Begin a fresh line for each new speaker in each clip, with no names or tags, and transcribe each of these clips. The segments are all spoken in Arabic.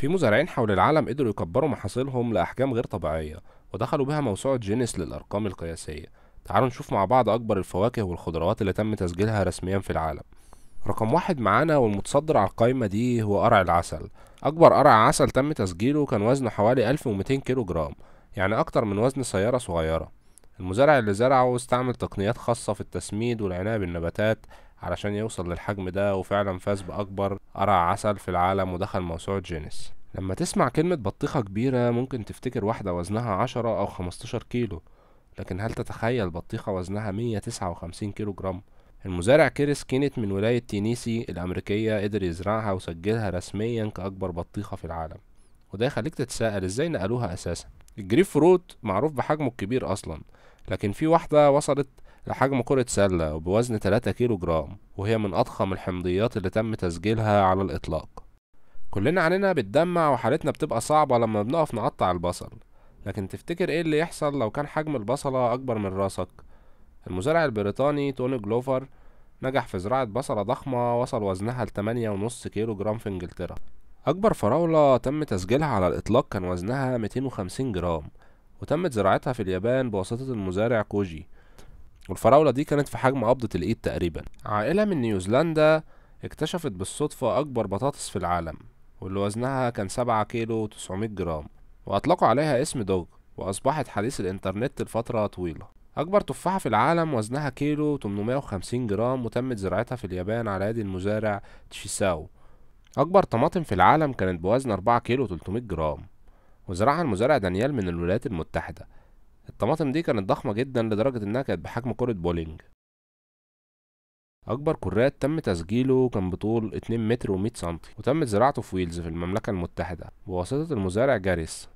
في مزارعين حول العالم قدروا يكبروا محاصيلهم لأحجام غير طبيعية، ودخلوا بها موسوعة جينيس للأرقام القياسية. تعالوا نشوف مع بعض أكبر الفواكه والخضروات اللي تم تسجيلها رسميا في العالم. رقم واحد معانا والمتصدر على القائمة دي هو قرع العسل. أكبر قرع عسل تم تسجيله كان وزنه حوالي 1200 كيلو جرام، يعني أكتر من وزن سيارة صغيرة. المزارع اللي زرعه استعمل تقنيات خاصة في التسميد والعناية بالنباتات علشان يوصل للحجم ده، وفعلا فاز بأكبر قرع عسل في العالم ودخل موسوعة جينيس. لما تسمع كلمة بطيخة كبيرة ممكن تفتكر واحدة وزنها 10 أو 15 كيلو، لكن هل تتخيل بطيخة وزنها 159 كيلو جرام؟ المزارع كريس كينيت من ولاية تينيسي الأمريكية قدر يزرعها وسجلها رسميا كأكبر بطيخة في العالم، وده يخليك تتساءل ازاي نقلوها أساسا. الجريب فروت معروف بحجمه الكبير أصلا، لكن في واحدة وصلت لحجم كرة سلة وبوزن 3 كيلو جرام، وهي من أضخم الحمضيات اللي تم تسجيلها على الإطلاق. كلنا عينينا بتدمع وحالتنا بتبقى صعبة لما بنقف نقطع البصل، لكن تفتكر ايه اللي يحصل لو كان حجم البصلة أكبر من راسك؟ المزارع البريطاني توني جلوفر نجح في زراعة بصلة ضخمة وصل وزنها ل8.5 كيلو جرام في انجلترا. أكبر فراولة تم تسجيلها على الإطلاق كان وزنها 250 جرام، وتمت زراعتها في اليابان بواسطة المزارع كوجي، والفراولة دي كانت في حجم قبضة الإيد تقريبا. عائلة من نيوزيلندا اكتشفت بالصدفة أكبر بطاطس في العالم، واللي وزنها كان 7 كيلو 900 جرام، وأطلقوا عليها اسم دوج، وأصبحت حديث الإنترنت لفترة طويلة. أكبر تفاحة في العالم وزنها كيلو 850 جرام، وتمت زراعتها في اليابان على يد المزارع تشيساو. أكبر طماطم في العالم كانت بوزن 4 كيلو 300 جرام، وزرعها المزارع دانيال من الولايات المتحدة. الطماطم دي كانت ضخمة جدا لدرجة إنها كانت بحجم كرة بولينج. أكبر كرات تم تسجيله كان بطول 2 متر و100 سنتي، وتمت زراعته في ويلز في المملكة المتحدة بواسطة المزارع جاريس.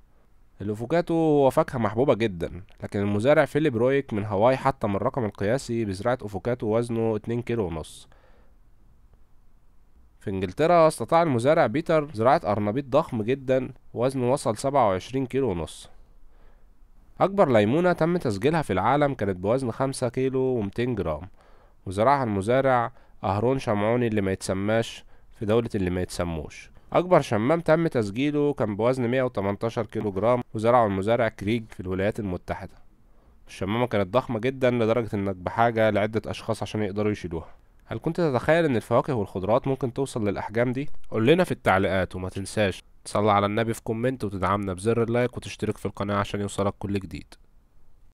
الأفوكاتو هو فاكهة محبوبة جدا، لكن المزارع فيليب رويك من هاواي حطم الرقم القياسي بزراعة أفوكاتو وزنه 2 كيلو ونص. في انجلترا استطاع المزارع بيتر زراعة أرنبيط ضخم جدا وزنه وصل 27 كيلو ونص. أكبر ليمونة تم تسجيلها في العالم كانت بوزن 5 كيلو و200 جرام، وزرعها المزارع أهرون شمعوني اللي ما يتسماش في دولة اللي ما يتسموش. أكبر شمام تم تسجيله كان بوزن 118 كيلو جرام، وزرعه المزارع كريج في الولايات المتحدة. الشمامة كانت ضخمة جدا لدرجة إنك بحاجة لعدة أشخاص عشان يقدروا يشيلوها. هل كنت تتخيل إن الفواكه والخضروات ممكن توصل للأحجام دي؟ قول لنا في التعليقات، وما تنساش تصلي على النبي في كومنت وتدعمنا بزر اللايك وتشترك في القناة عشان يوصلك كل جديد.